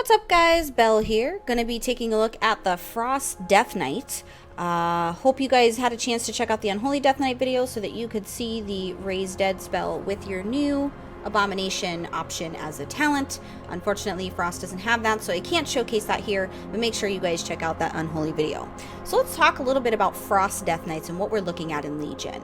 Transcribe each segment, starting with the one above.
What's up guys, Belle here. Gonna be taking a look at the Frost Death Knight. Hope you guys had a chance to check out the Unholy Death Knight video so that you could see the Raise Dead spell with your new Abomination option as a talent. Unfortunately, Frost doesn't have that, so I can't showcase that here, but make sure you guys check out that Unholy video. So let's talk a little bit about Frost Death Knights and what we're looking at in Legion.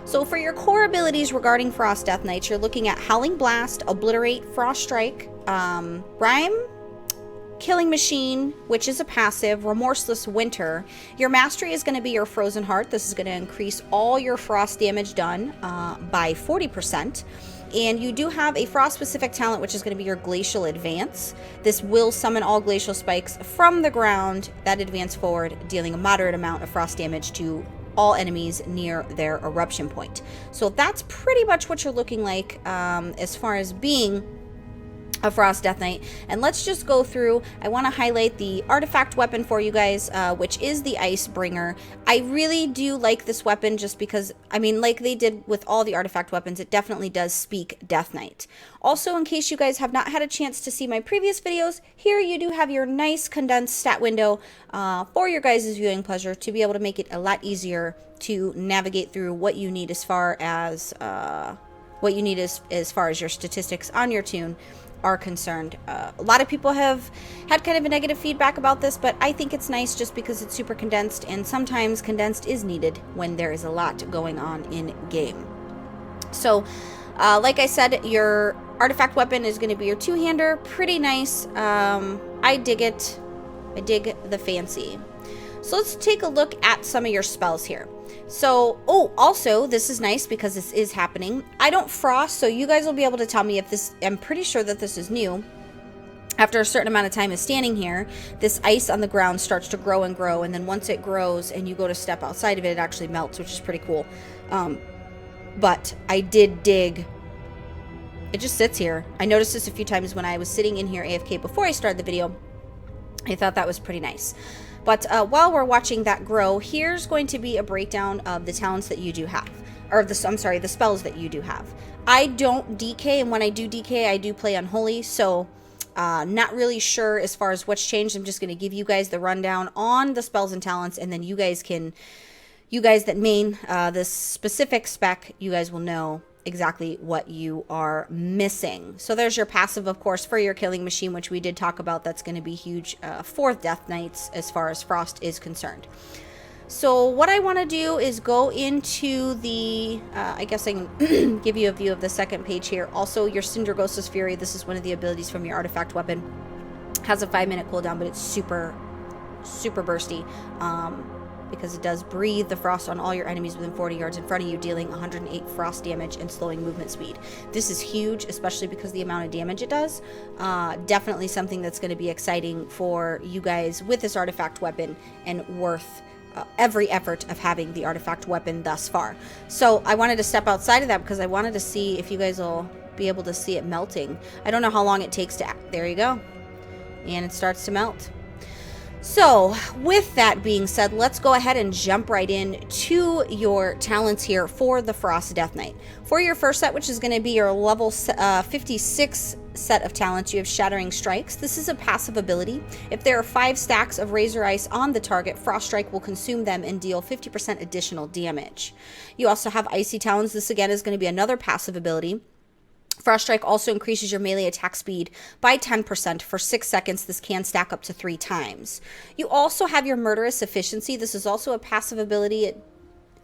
So for your core abilities regarding Frost Death Knights, you're looking at Howling Blast, Obliterate, Frost Strike, Rhyme, Killing Machine, which is a passive, Remorseless Winter. Your mastery is going to be your Frozen Heart. This is going to increase all your frost damage done by 40%. And you do have a frost-specific talent, which is going to be your Glacial Advance. This will summon all glacial spikes from the ground that advance forward, dealing a moderate amount of frost damage to all enemies near their eruption point. So that's pretty much what you're looking like as far as being a Frost Death Knight. And let's just go through. I want to highlight the artifact weapon for you guys, which is the Icebringer. I really do like this weapon just because, I mean, like they did with all the artifact weapons, it definitely does speak Death Knight. Also, in case you guys have not had a chance to see my previous videos, here you do have your nice condensed stat window for your guys' viewing pleasure to be able to make it a lot easier to navigate through what you need as far as your statistics on your toon are concerned. A lot of people have had kind of a negative feedback about this, but I think it's nice just because it's super condensed, and sometimes condensed is needed when there is a lot going on in game. So like I said, your artifact weapon is going to be your two-hander. Pretty nice. I dig it. I dig the fancy. So let's take a look at some of your spells here. So, also, this is nice because this is happening. I don't frost, so you guys will be able to tell me if this, I'm pretty sure that this is new. After a certain amount of time of standing here, this ice on the ground starts to grow and grow, and then once it grows and you go to step outside of it, it actually melts, which is pretty cool. But I did dig. It just sits here. I noticed this a few times when I was sitting in here AFK before I started the video. I thought that was pretty nice. But while we're watching that grow, here's going to be a breakdown of the talents that you do have. Or the spells that you do have. I don't DK, and when I do DK, I do play Unholy, so not really sure as far as what's changed. I'm just going to give you guys the rundown on the spells and talents, and then you guys that main this specific spec, you guys will know exactly what you are missing. So there's your passive, of course, for your Killing Machine, which we did talk about. That's going to be huge for Death Knights as far as Frost is concerned. So what I want to do is go into the, I guess I can give you a view of the second page here. Also, your Syndragosa's Fury. This is one of the abilities from your artifact weapon. Has a 5-minute cooldown, but it's super, super bursty. Because it does breathe the frost on all your enemies within 40 yards in front of you, dealing 108 frost damage and slowing movement speed. This is huge, especially because the amount of damage it does. Definitely something that's going to be exciting for you guys with this artifact weapon, and worth every effort of having the artifact weapon thus far. So I wanted to step outside of that because I wanted to see if you guys will be able to see it melting. I don't know how long it takes to act. There you go. And it starts to melt. So, with that being said, let's go ahead and jump right in to your talents here for the Frost Death Knight. For your first set, which is going to be your level 56 set of talents, you have Shattering Strikes. This is a passive ability. If there are 5 stacks of Razor Ice on the target, Frost Strike will consume them and deal 50% additional damage. You also have Icy Talons. This again is going to be another passive ability. Frost Strike also increases your melee attack speed by 10% for 6 seconds. This can stack up to 3 times. You also have your Murderous Efficiency. This is also a passive ability.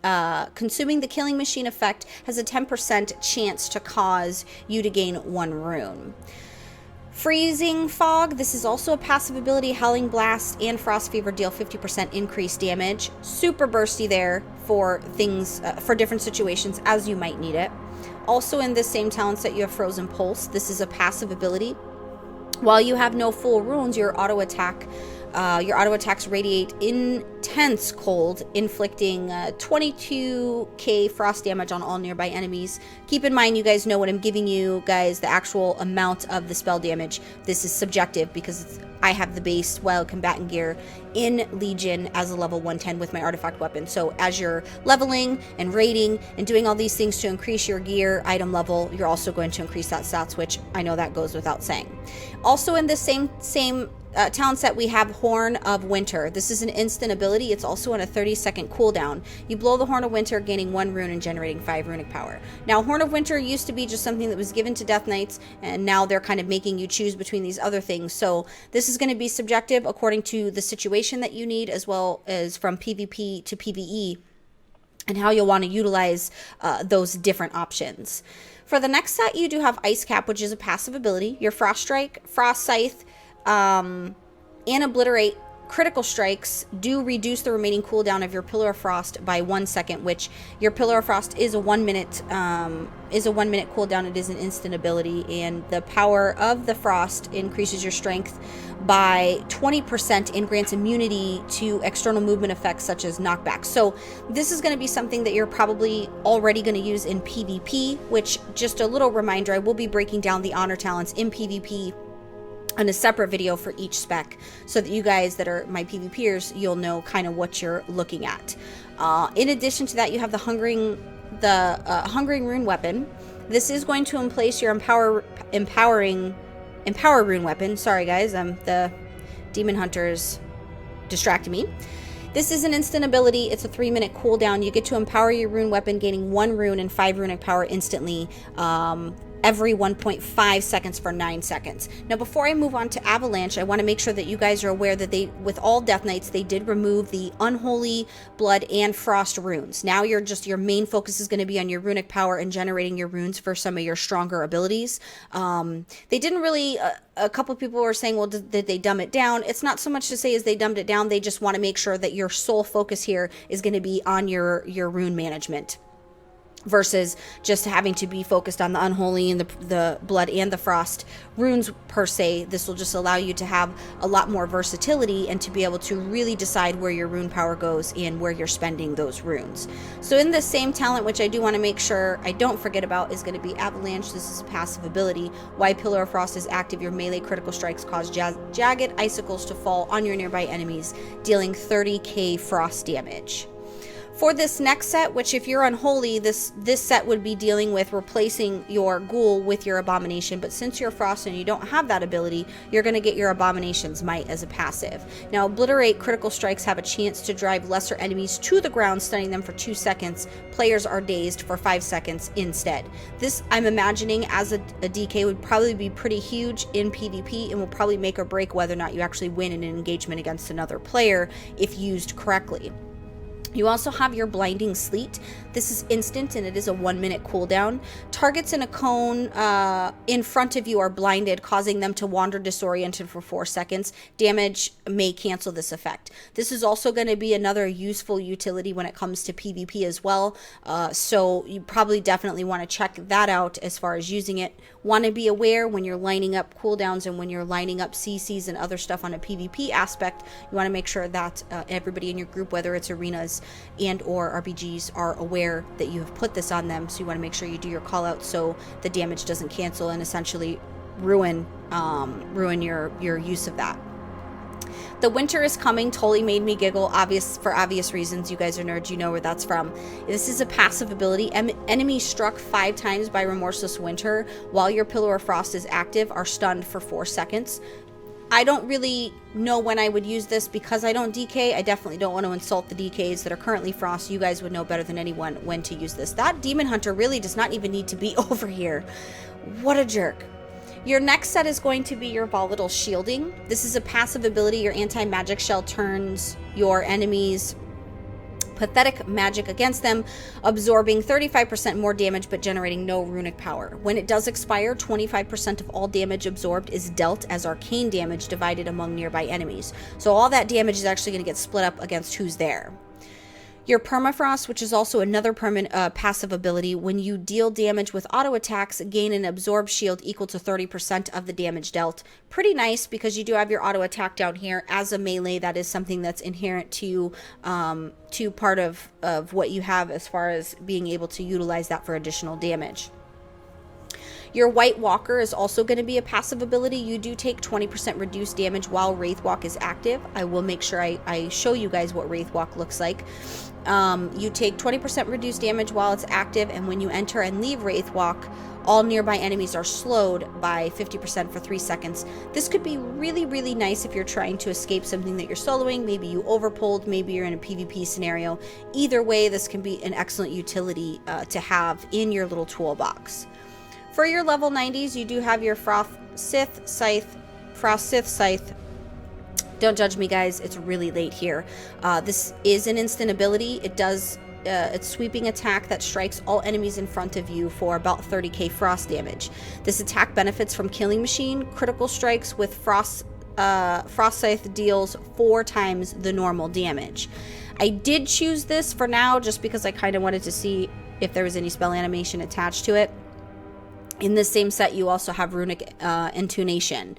Consuming the Killing Machine effect has a 10% chance to cause you to gain 1 rune. Freezing Fog. This is also a passive ability. Howling Blast and Frost Fever deal 50% increased damage. Super bursty there for things, for different situations as you might need it. Also in this same talent set, you have Frozen Pulse. This is a passive ability. While you have no full runes, your auto attack Your auto attacks radiate intense cold, inflicting 22k frost damage on all nearby enemies. Keep in mind, you guys know when I'm giving you guys the actual amount of the spell damage, this is subjective because I have the base wild combatant gear in Legion as a level 110 with my artifact weapon. So as you're leveling and raiding and doing all these things to increase your gear item level, you're also going to increase that stats, which I know that goes without saying. Also in this same talent set, we have Horn of Winter. This is an instant ability. It's also on a 30-second cooldown. You blow the Horn of Winter, gaining 1 rune and generating 5 runic power. Now, Horn of Winter used to be just something that was given to Death Knights, and now they're kind of making you choose between these other things. So this is going to be subjective according to the situation that you need, as well as from PvP to PvE, and how you'll want to utilize those different options. For the next set, you do have Ice Cap, which is a passive ability. Your Frost Strike, Frost Scythe, and Obliterate critical strikes do reduce the remaining cooldown of your Pillar of Frost by 1 second, which your Pillar of Frost is a 1 minute cooldown. It is an instant ability, and the power of the Frost increases your strength by 20% and grants immunity to external movement effects such as knockback. So this is going to be something that you're probably already going to use in PvP, which, just a little reminder, I will be breaking down the honor talents in PvP in a separate video for each spec, so that you guys that are my PvPers, you'll know kind of what you're looking at. In addition to that, you have the Hungering Rune weapon. This is going to emplace your Empower Rune weapon. Sorry guys, the Demon Hunters distracted me. This is an instant ability. It's a 3-minute cooldown. You get to empower your rune weapon, gaining 1 rune and 5 runic power instantly, every 1.5 seconds for 9 seconds. Now, before I move on to Avalanche, I want to make sure that you guys are aware that with all Death Knights, they did remove the Unholy Blood and Frost runes. Now your main focus is going to be on your runic power and generating your runes for some of your stronger abilities. They didn't really, a couple people were saying, well, did they dumb it down? It's not so much to say as they dumbed it down. They just want to make sure that your sole focus here is going to be on your rune management, versus just having to be focused on the unholy and the blood and the frost runes per se. This will just allow you to have a lot more versatility and to be able to really decide where your rune power goes and where you're spending those runes. So in this same talent, which I do want to make sure I don't forget about, is going to be Avalanche. This is a passive ability. While Pillar of Frost is active, your melee critical strikes cause jagged icicles to fall on your nearby enemies, dealing 30k frost damage. For this next set, which if you're unholy, this set would be dealing with replacing your ghoul with your abomination, but since you're frost and you don't have that ability, you're going to get your abomination's might as a passive. Now, Obliterate critical strikes have a chance to drive lesser enemies to the ground, stunning them for 2 seconds. Players are dazed for 5 seconds instead. This, I'm imagining, as a DK, would probably be pretty huge in PvP and will probably make or break whether or not you actually win in an engagement against another player if used correctly. You also have your Blinding Sleet. This is instant and it is a 1-minute cooldown. Targets in a cone in front of you are blinded, causing them to wander disoriented for 4 seconds. Damage may cancel this effect. This is also going to be another useful utility when it comes to PvP as well. So you probably definitely want to check that out as far as using it. Want to be aware when you're lining up cooldowns and when you're lining up CCs and other stuff on a PvP aspect, you want to make sure that everybody in your group, whether it's arenas and or RPGs, are aware that you have put this on them. So you want to make sure you do your call out so the damage doesn't cancel and essentially ruin your use of that. The Winter is Coming totally made me giggle, for obvious reasons. You guys are nerds, you know where that's from. This is a passive ability. Enemies struck 5 times by Remorseless Winter while your Pillar of Frost is active are stunned for 4 seconds. I don't really know when I would use this because I don't DK. I definitely don't want to insult the DKs that are currently Frost. You guys would know better than anyone when to use this. That Demon Hunter really does not even need to be over here. What a jerk. Your next set is going to be your Volatile Shielding. This is a passive ability. Your anti-magic shell turns your enemies' pathetic magic against them, absorbing 35% more damage but generating no runic power. When it does expire, 25% of all damage absorbed is dealt as arcane damage divided among nearby enemies. So all that damage is actually going to get split up against who's there. Your Permafrost, which is also another passive ability, when you deal damage with auto attacks, gain an absorb shield equal to 30% of the damage dealt. Pretty nice because you do have your auto attack down here. As a melee, that is something that's inherent to part of what you have as far as being able to utilize that for additional damage. Your White Walker is also going to be a passive ability. You do take 20% reduced damage while Wraith Walk is active. I will make sure I show you guys what Wraith Walk looks like. You take 20% reduced damage while it's active, and when you enter and leave Wraith Walk, all nearby enemies are slowed by 50% for 3 seconds. This could be really, really nice if you're trying to escape something that you're soloing. Maybe you overpulled, maybe you're in a PvP scenario. Either way, this can be an excellent utility to have in your little toolbox. For your level 90s, you do have your Frost Sith Scythe. Don't judge me, guys. It's really late here. This is an instant ability. It does it's sweeping attack that strikes all enemies in front of you for about 30k frost damage. This attack benefits from Killing Machine. Critical strikes with Frost Scythe deals 4 times the normal damage. I did choose this for now just because I kind of wanted to see if there was any spell animation attached to it. In this same set, you also have Runic Intonation.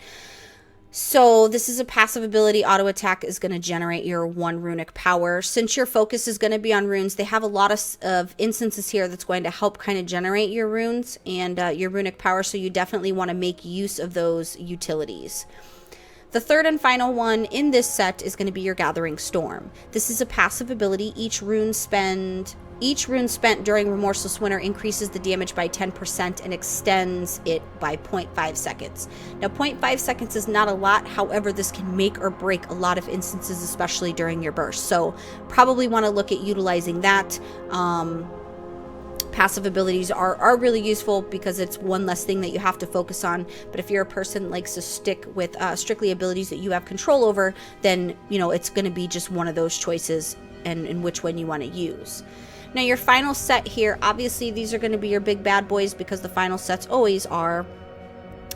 So this is a passive ability. Auto attack is going to generate your 1 runic power. Since your focus is going to be on runes, they have a lot of instances here that's going to help kind of generate your runes and your runic power. So you definitely want to make use of those utilities. The third and final one in this set is going to be your Gathering Storm. This is a passive ability. Each rune spent during Remorseless Winter increases the damage by 10% and extends it by 0.5 seconds. Now, 0.5 seconds is not a lot. However, this can make or break a lot of instances, especially during your burst. So probably want to look at utilizing that. Passive abilities are really useful because it's one less thing that you have to focus on. But if you're a person that likes to stick with strictly abilities that you have control over, then it's going to be just one of those choices and which one you want to use. Now your final set here, obviously these are going to be your big bad boys because the final sets always are.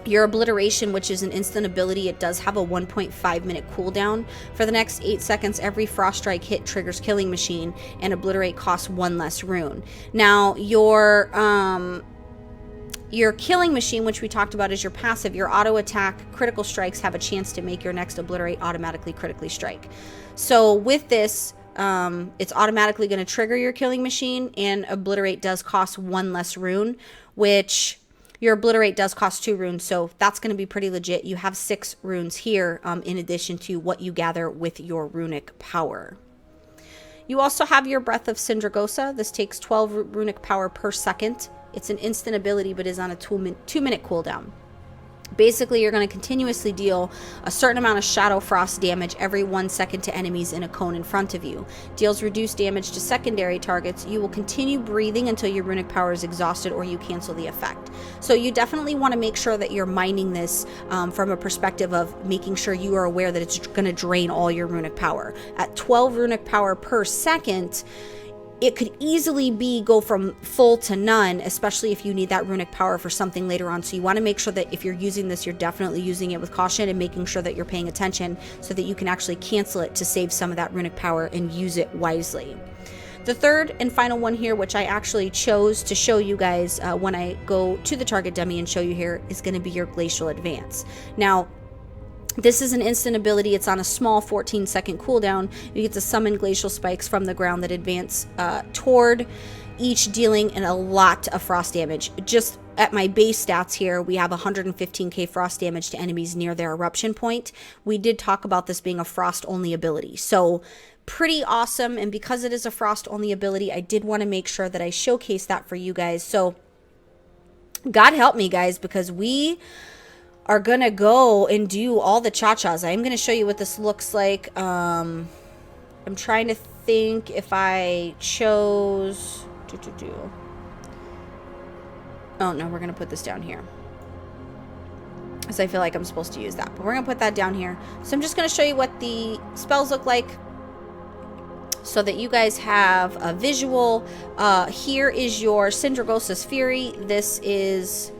Your Obliteration, which is an instant ability, it does have a 1.5 minute cooldown. For the next 8 seconds, every Frost Strike hit triggers Killing Machine, and Obliterate costs 1 less rune. Now, your Killing Machine, which we talked about, is your passive. Your auto attack critical strikes have a chance to make your next Obliterate automatically critically strike. So with this, it's automatically going to trigger your Killing Machine, and Obliterate does cost 1 less rune, which your Obliterate does cost 2 runes, so that's going to be pretty legit. You have 6 runes here in addition to what you gather with your runic power. You also have your Breath of Sindragosa. This takes 12 runic power per second. It's an instant ability but is on a 2-minute cooldown. Basically, you're going to continuously deal a certain amount of Shadow Frost damage every 1 second to enemies in a cone in front of you. Deals reduced damage to secondary targets. You will continue breathing until your runic power is exhausted or you cancel the effect. So you definitely want to make sure that you're mining this from a perspective of making sure you are aware that it's going to drain all your runic power. At 12 runic power per second, it could easily go from full to none, especially if you need that runic power for something later on. So you want to make sure that if you're using this, you're definitely using it with caution and making sure that you're paying attention so that you can actually cancel it to save some of that runic power and use it wisely. The third and final one here, which I actually chose to show you guys when I go to the target dummy and show you here, is going to be your Glacial Advance. Now, this is an instant ability. It's on a small 14-second cooldown. You get to summon glacial spikes from the ground that advance toward each, dealing a lot of frost damage. Just at my base stats here, we have 115k frost damage to enemies near their eruption point. We did talk about this being a frost-only ability. So pretty awesome. And because it is a frost-only ability, I did want to make sure that I showcase that for you guys. So God help me, guys, because we are gonna go and do all the cha-chas. I'm gonna show you what this looks like. I'm trying to think if I chose oh no, we're gonna put this down here because I feel like I'm supposed to use that, but we're gonna put that down here. So I'm just gonna show you what the spells look like so that you guys have a visual. Here is your Sindragosa's Fury. This is,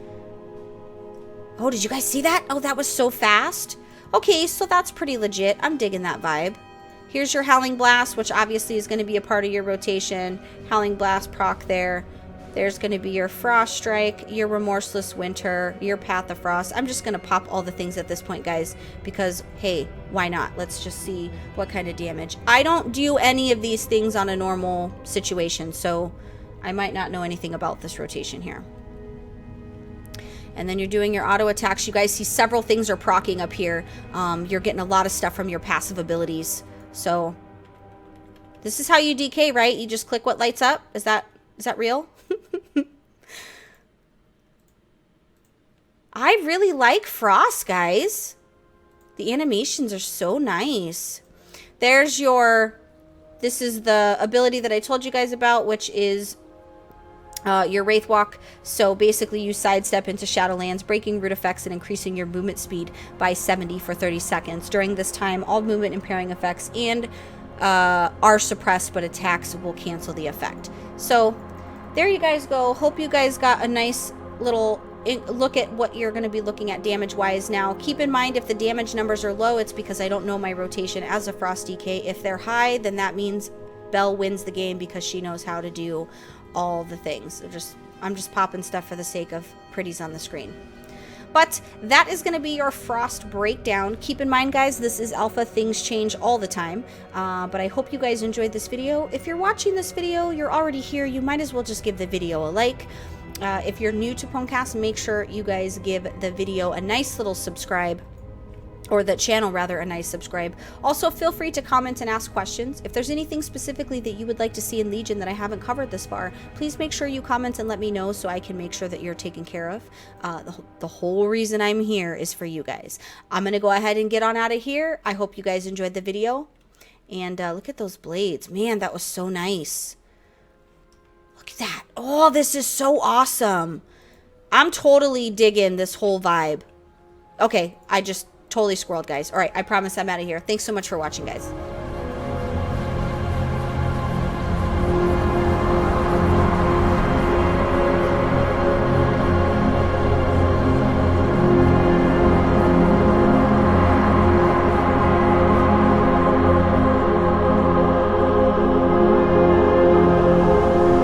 oh, did you guys see that? Oh, that was so fast. Okay, so that's pretty legit. I'm digging that vibe. Here's your Howling Blast, which obviously is going to be a part of your rotation. Howling Blast proc there. There's going to be your Frost Strike, your Remorseless Winter, your Path of Frost. I'm just going to pop all the things at this point, guys, because, hey, why not? Let's just see what kind of damage. I don't do any of these things on a normal situation, so I might not know anything about this rotation here. And then you're doing your auto attacks. You guys see several things are proccing up here. You're getting a lot of stuff from your passive abilities. So this is how you DK, right? You just click what lights up. Is that real? I really like Frost, guys. The animations are so nice. There's your, this is the ability that I told you guys about, which is your Wraith Walk. So basically you sidestep into Shadowlands, breaking root effects and increasing your movement speed by 70 for 30 seconds. During this time, all movement impairing effects and are suppressed, but attacks will cancel the effect. So there you guys go. Hope you guys got a nice little look at what you're going to be looking at damage wise. Now keep in mind, if the damage numbers are low, it's because I don't know my rotation as a Frost DK. If they're high, then that means Belle wins the game because she knows how to do all the things. So I'm just popping stuff for the sake of pretties on the screen. But that is going to be your Frost breakdown. Keep in mind, guys, this is alpha. Things change all the time. But I hope you guys enjoyed this video. If you're watching this video, you're already here, you might as well just give the video a like. If you're new to PWNCAST, make sure you guys give the video a nice little subscribe, or the channel rather, a nice subscribe. Also, feel free to comment and ask questions. If there's anything specifically that you would like to see in Legion that I haven't covered this far, please make sure you comment and let me know so I can make sure that you're taken care of. The whole reason I'm here is for you guys. I'm going to go ahead and get on out of here. I hope you guys enjoyed the video. And look at those blades. Man, that was so nice. Look at that. Oh, this is so awesome. I'm totally digging this whole vibe. Okay, I just totally squirreled, guys. All right, I promise I'm out of here. Thanks so much for watching, guys.